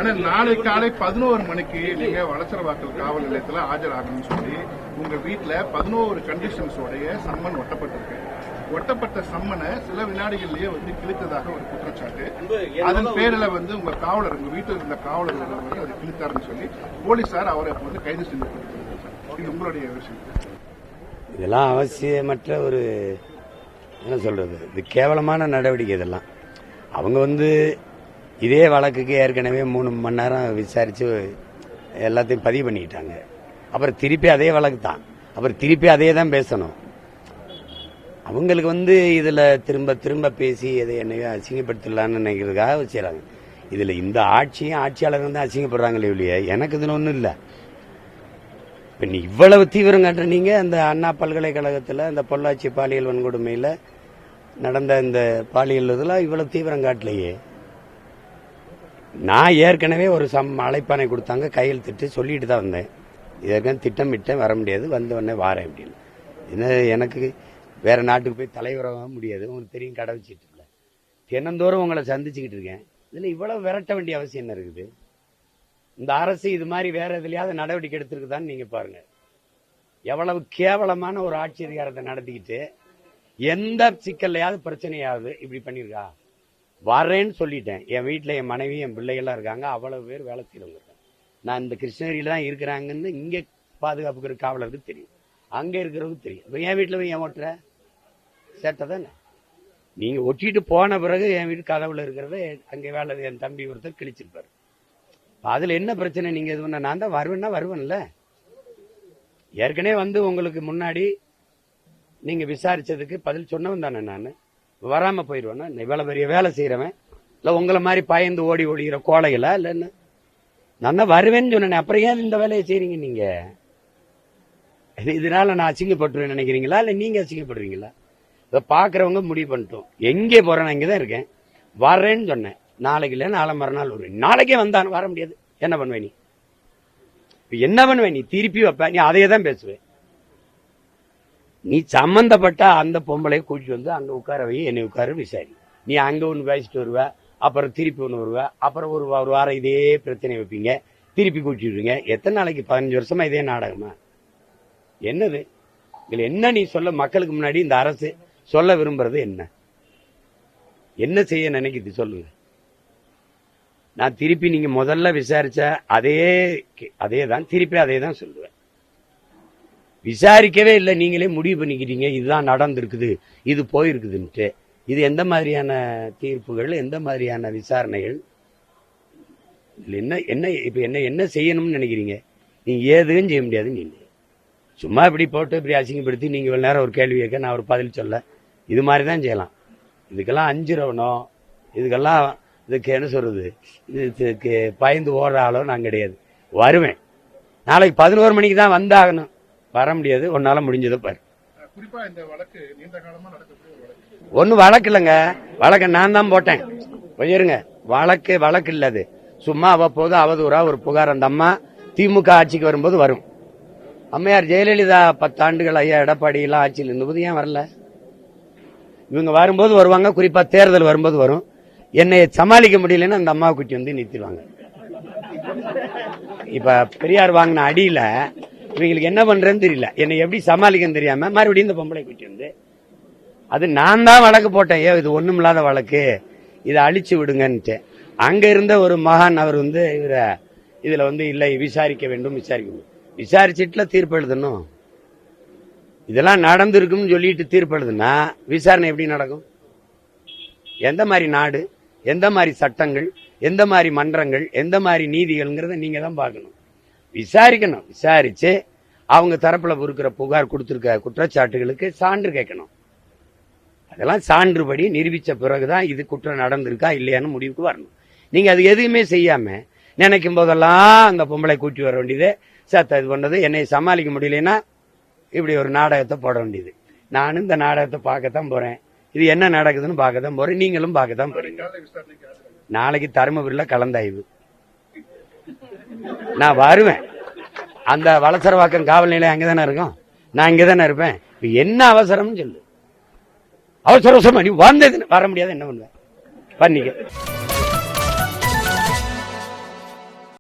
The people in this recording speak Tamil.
ஆனா நாளை காலை 11 மணிக்கு நீங்க வளசரவாக்கல் காவல் நிலையத்தில் ஆஜராகணும்னு சொல்லி உங்க வீட்டுல 11 கண்டிஷன்ஸோடைய சம்மன் ஒட்டப்பட்டிருக்கு. ஒட்டப்பட்ட சம்மனை சில வினாடிகள்லயே கிழித்ததாக ஒரு குற்றச்சாட்டு. அதன் பேரில் உங்க காவலர், உங்க வீட்டில் இருந்த காவலர் அதை கிழித்தாருன்னு சொல்லி போலீசார் அவரை கைது செஞ்சிருக்காங்க. இது உங்களுடைய விஷயம். இதெல்லாம் அவசியமற்ற ஒரு என்ன சொல்றது, இது கேவலமான நடவடிக்கை. இதெல்லாம் அவங்க இதே வழக்குக்கு ஏற்கனவே 3 மணி நேரம் விசாரிச்சு எல்லாத்தையும் பதிவு பண்ணிக்கிட்டாங்க. அப்புறம் திருப்பி அதே வழக்கு தான், அப்புறம் திருப்பி அதே தான் பேசணும். அவங்களுக்கு இதுல திரும்ப திரும்ப பேசி எதை என்னையோ அசிங்கப்படுத்தலான்னு நினைக்கிறதுக்காக வச்சுறாங்க. இதுல இந்த ஆட்சியும் ஆட்சியாளர் அசிங்கப்படுறாங்களே இல்லையா, எனக்கு இதுல ஒன்றும் இல்லை. இப்ப நீ இவ்வளவு தீவிரம் காட்டுற நீங்க அந்த அண்ணா பல்கலைக்கழகத்தில் அந்த பொள்ளாச்சி பாலியல் வன்கொடுமையில நடந்த இந்த பாலியல் இதெல்லாம் இவ்வளவு தீவிரம் காட்டலையே. நான் ஏற்கனவே ஒரு அழைப்பானை கொடுத்தாங்க, கையெழுத்திட்டு சொல்லிட்டு தான் வந்தேன். இதற்கான திட்டமிட்டேன், வர முடியாது, வந்த உடனே வாரேன் அப்படின்னு. எனக்கு வேற நாட்டுக்கு போய் தலைவராக முடியாது, உங்களுக்கு தெரியும், கடை வச்சுட்டு இல்லை. தினந்தோறும் உங்களை சந்திச்சுக்கிட்டு இருக்கேன். இதுல இவ்வளவு விரட்ட வேண்டிய அவசியம் என்ன இருக்குது? இந்த அரசு இது மாதிரி வேற எதுலயாவது நடவடிக்கை எடுத்திருக்குதான்னு நீங்க பாருங்க. எவ்வளவு கேவலமான ஒரு ஆட்சி அதிகாரத்தை நடத்திக்கிட்டு எந்த சிக்கல்லையாவது பிரச்சனையாவது இப்படி பண்ணிருக்கா? வரேன்னு சொல்லிட்டேன். என் வீட்டில் என் மனைவி என் பிள்ளைகள்லாம் இருக்காங்க, அவ்வளவு பேர் வேலை செய்யறவங்க இருக்காங்க. நான் இந்த கிருஷ்ணகிரியில தான் இருக்கிறாங்கன்னு இங்க பாதுகாப்புக்கு காவலருக்கு தெரியும், அங்க இருக்கிறவங்களுக்கு தெரியும். என் வீட்டில் போய் ஏன் ஓட்டுற சேட்டை தானே. நீங்க ஒட்டிட்டு போன பிறகு என் வீட்டு கதவுல இருக்கிறத அங்க வேலை என் தம்பி ஒருத்தர் கிழிச்சிருப்பாரு. அதுல என்ன பிரச்சனை? நீங்க இது பண்ண நான் தான் வருவேன்னா வருவேன்ல. ஏற்கனவே உங்களுக்கு முன்னாடி நீங்க விசாரிச்சதுக்கு பதில் சொன்னவன் தானே. நான் வராம போயிடுவேன்னா இவ்வளவு பெரிய வேலை செய்யறவன் இல்ல உங்களை மாதிரி பயந்து ஓடி ஓடிக்கிற கோலைகளா இல்ல என்ன? நான் தான் வருவேன்னு சொன்னேன். அப்புறம் ஏன் இந்த வேலையை செய்றீங்க நீங்க? இதனால நான் அசிங்கப்பட்டுருவேன் நினைக்கிறீங்களா இல்ல நீங்க அசிங்கப்படுறீங்களா? இதை பாக்குறவங்க முடிவு பண்ணிட்டோம். எங்கே போறேன், நான் இங்கதான் இருக்கேன், வரேன்னு சொன்னேன். நாளைக்கு இல்ல நாளை மறுநாள் வருவேன். நாளைக்கே வந்தான் வர முடியாது, என்ன பண்ணுவேன் நீ? என்ன பண்ணுவேன் நீ? திருப்பி வைப்ப, நீ அதையே தான் பேசுவேன். நீ சம்பந்தப்பட்ட அந்த பொம்பளையை கூட்டிட்டு அங்க உட்கார வை, என்னை உட்கார விசாரி. நீ அங்க ஒண்ணு பேசிட்டு வருவ, அப்புறம் திருப்பி ஒண்ணு வருவ, அப்புறம் ஒரு வாரம் இதே பிரச்சனை வைப்பீங்க, திருப்பி கூட்டிடுவீங்க. எத்தனை நாளைக்கு? 15 வருஷமா இதே நாடகமா? என்னது இதுல என்ன நீ சொல்ல? மக்களுக்கு முன்னாடி இந்த அரசு சொல்ல விரும்புறது என்ன? என்ன செய்ய நினைக்குது சொல்லுங்க. நான் திருப்பி நீங்க முதல்ல விசாரிச்ச அதே தான் திருப்பி அதே தான் சொல்லுவேன். விசாரிக்கவே இல்லை, நீங்களே முடிவு பண்ணிக்கிட்டீங்க இதுதான் நடந்திருக்குது, இது போயிருக்குதுன்ட்டு. இது எந்த மாதிரியான தீர்ப்புகள், எந்த மாதிரியான விசாரணைகள்? இப்ப என்ன செய்யணும்னு நினைக்கிறீங்க? நீங்க ஏதுன்னு செய்ய முடியாது. நீங்க சும்மா இப்படி போட்டு இப்படி அசிங்கப்படுத்தி நீங்க இவ்வளவு நேரம் ஒரு கேள்வி கேட்க நான் ஒரு பதில் சொல்ல, இது மாதிரி தான் செய்யலாம். இதுக்கெல்லாம் அஞ்சிரவனும், இதுக்கெல்லாம் இதுக்கு என்ன சொல்றது, இதுக்கு பயந்து ஓடுற ஆளோ நான் கிடையாது. வருவேன். நாளைக்கு 11 மணிக்கு தான் வந்தாகணும், வர முடியாது. ஒன்னால முடிஞ்சதை பாரு. ஒன்னும் வழக்கு இல்லைங்க, வழக்க நான் தான் போட்டேன். இருங்க, வழக்கு இல்லது, சும்மா அவ்வப்போது அவதூறா ஒரு புகார். அந்த அம்மா திமுக ஆட்சிக்கு வரும்போது வரும். அம்மையார் ஜெயலலிதா 10 ஆண்டுகள் ஐயா எடப்பாடி எல்லாம் ஆட்சியில் இருந்தபோது ஏன் வரல? இவங்க வரும்போது வருவாங்க, குறிப்பா தேர்தல் வரும்போது வரும். என்னை சமாளிக்க முடியலன்னு அந்த அம்மாவை கூட்டி நிறுத்திடுவாங்க. இப்ப பெரியார் வாங்கின அடியில இவங்களுக்கு என்ன பண்றேன்னு தெரியல, என்னை எப்படி சமாளிக்கன்னு தெரியாம மறுபடியும் இந்த பொம்பளை கூட்டி அது நான் தான் வழக்கு போட்டேன். இது ஒண்ணும் இல்லாத வழக்கு, இதை அழிச்சு விடுங்கன்ட்டு. அங்க இருந்த ஒரு மகான் அவர் இதுல இல்லை விசாரிக்க வேண்டும், விசாரிச்சுட்டுல தீர்ப்பு எழுதணும். இதெல்லாம் நடந்திருக்குன்னு சொல்லிட்டு தீர்ப்பு எழுதுனா விசாரணை எப்படி நடக்கும்? எந்த மாதிரி நாடு, எந்த மாதிரி சட்டங்கள், எந்த மாதிரி மன்றங்கள், எந்த மாதிரி நீதிகள்ங்கிறத நீங்க தான் பார்க்கணும். விசாரிக்கணும். விசாரிச்சு அவங்க தரப்புல இருக்கிற புகார் கொடுத்திருக்க குற்றச்சாட்டுகளுக்கு சான்று கேட்கணும். அதெல்லாம் சான்றுபடி நிரூபிச்ச பிறகுதான் இது குற்றம் நடந்திருக்கா இல்லையான்னு முடிவுக்கு வரணும். நீங்க அது எதுவுமே செய்யாம நினைக்கும் போதெல்லாம் அந்த பொம்பளை கூட்டி வர வேண்டியது, இது பண்ணது, என்னை சமாளிக்க முடியலன்னா இப்படி ஒரு நாடகத்தை போட வேண்டியது. நானும் இந்த நாடகத்தை பார்க்கத்தான் போறேன். இது என்ன நடக்குதுன்னு பார்க்கத்தான் போறேன், நீங்களும் பார்க்கத்தான் போறீங்க. நாளைக்கு தருமபுரியில கலந்தாய்வு, நான் வருவேன். அந்த வளசரவாக்கம் காவல் நிலையம் அங்கதானே இருக்கும், நான் இங்கதானே இருப்பேன். என்ன அவசரம்னு சொல்லு. அவசர நீ வந்தது வர முடியாது, என்ன பண்ணுவேன் பண்ணிக்க.